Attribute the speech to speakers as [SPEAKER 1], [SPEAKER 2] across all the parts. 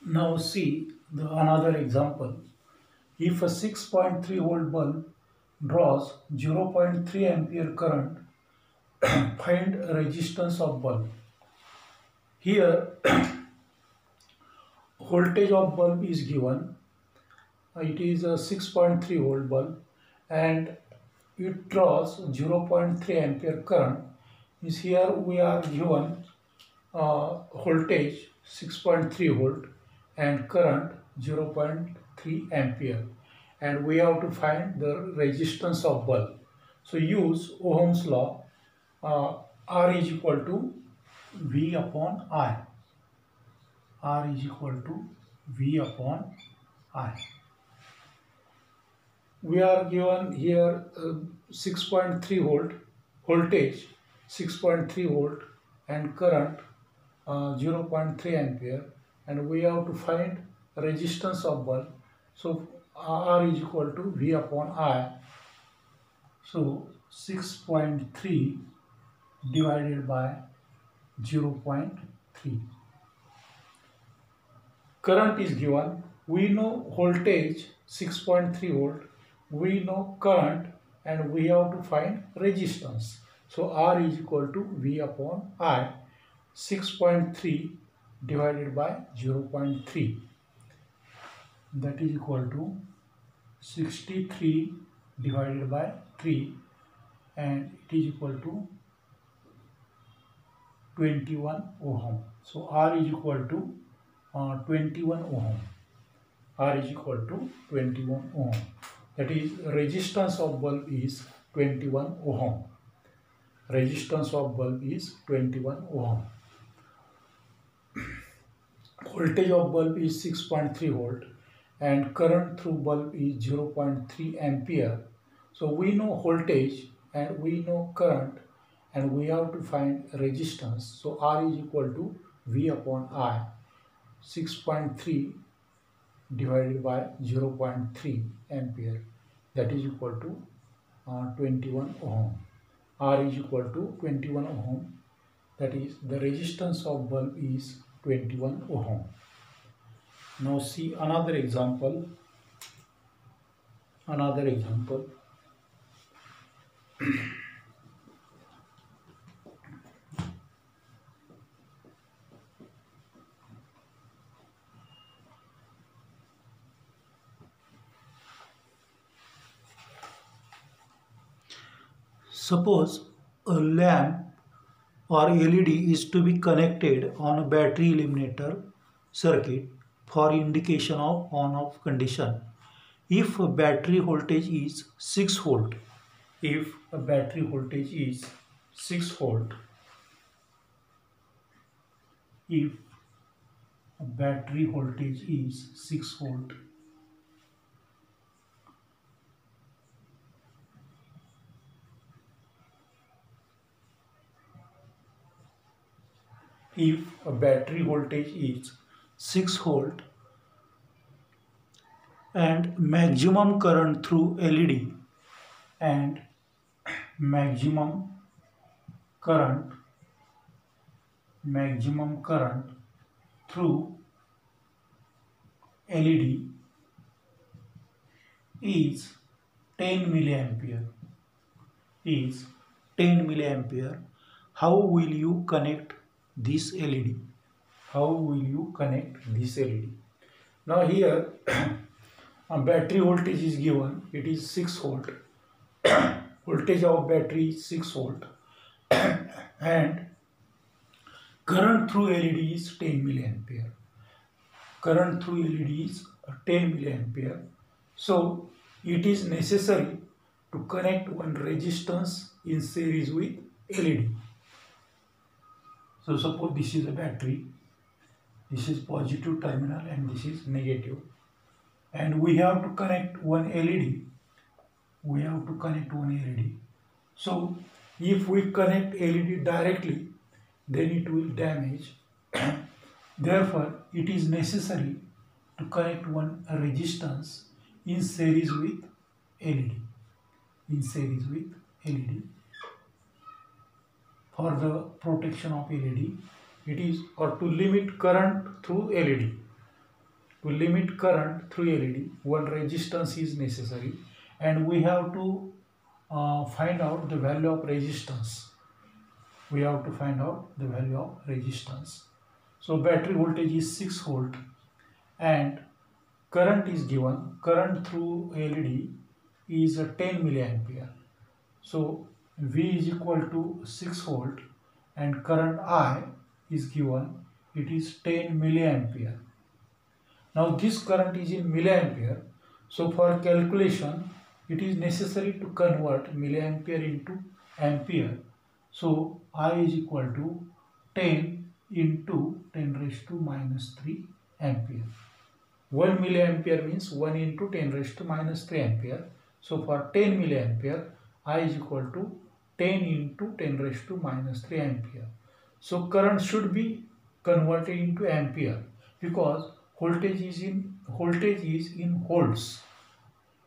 [SPEAKER 1] Now see another example. If a 6.3 volt bulb draws 0.3 ampere current, find resistance of bulb. Here voltage of bulb is given. It is a 6.3 volt bulb and it draws 0.3 ampere current. Is here we are given voltage 6.3 volt and current 0.3 ampere, and we have to find the resistance of bulb. So use Ohm's law. R is equal to V upon I. R is equal to V upon I. We are given here 6.3 volt voltage, 6.3 volt and current 0.3 ampere, and we have to find resistance of bulb. So R is equal to V upon I. So 6.3 divided by 0.3. Current is given. We know voltage 6.3 volt. We know current and we have to find resistance. So R is equal to V upon I. 6.3 divided by 0.3, that is equal to 63 divided by 3, and it is equal to 21 ohm. So R is equal to 21 ohm. R is equal to 21 ohm. That is resistance of bulb is 21 ohm. Resistance of bulb is 21 ohm. Voltage of bulb is 6.3 volt and current through bulb is 0.3 ampere. So we know voltage and we know current and we have to find resistance. So R is equal to V upon I. 6.3 divided by 0.3 ampere, that is equal to 21 ohm. R is equal to 21 ohm. That is the resistance of bulb is 21 ohm. Now see another example. Another example. Suppose a lamp or LED is to be connected on a battery eliminator circuit for indication of on-off condition. If a battery voltage is 6 volt, if a battery voltage is 6 volt, if a battery voltage is 6 volt, if a battery voltage is 6 volt and maximum current through LED and maximum current through LED is 10 milliampere, is 10 milliampere. How will you connect this LED? How will you connect this LED? Now here a battery voltage is given. It is 6 volt. Voltage of battery is 6 volt and current through LED is 10 milliampere. Current through LED is 10 milliampere. So it is necessary to connect one resistance in series with LED. So suppose this is a battery, this is positive terminal and this is negative, and we have to connect one LED. We have to connect one LED. So if we connect LED directly, then it will damage. Therefore, it is necessary to connect one resistance in series with LED. In series with LED. For the protection of LED, it is or to limit current through LED. to limit current through LED, one resistance is necessary, and we have to find out the value of resistance. We have to find out the value of resistance. So battery voltage is 6 volt and current is given. Current through LED is 10 milliampere. So V is equal to 6 volt and current I is given. It is 10 milliampere. Now this current is in milliampere. So for calculation, it is necessary to convert milliampere into ampere. So I is equal to 10 into 10 raised to minus 3 ampere. 1 milliampere means 1 into 10 raised to minus 3 ampere. So for 10 milliampere, I is equal to 10 into 10 raised to minus 3 ampere. So current should be converted into ampere because voltage is in volts.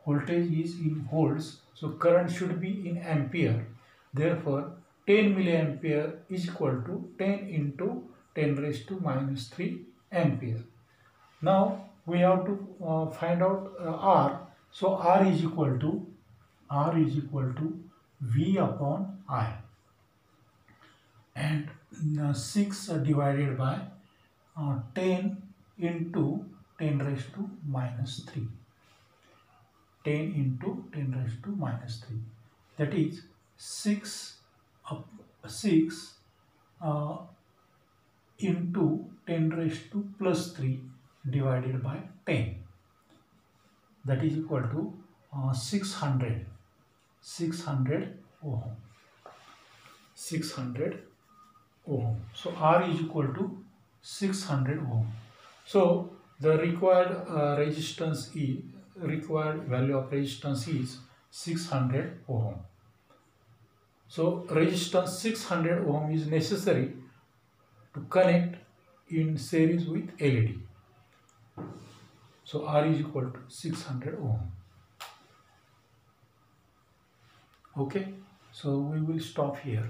[SPEAKER 1] Voltage is in volts. So current should be in ampere. Therefore, 10 milliampere is equal to 10 into 10 raised to minus 3 ampere. Now we have to find out R. So R is equal to V upon I, and 6 divided by 10 into 10 raised to minus 3. 10 into 10 raised to minus 3. That is 6 into 10 raised to plus 3 divided by 10. That is equal to 600 ohm. 600 ohm. So R is equal to 600 ohm. So the required required value of resistance is 600 ohm. So resistance 600 ohm is necessary to connect in series with LED. So R is equal to 600 ohm. Okay, so we will stop here.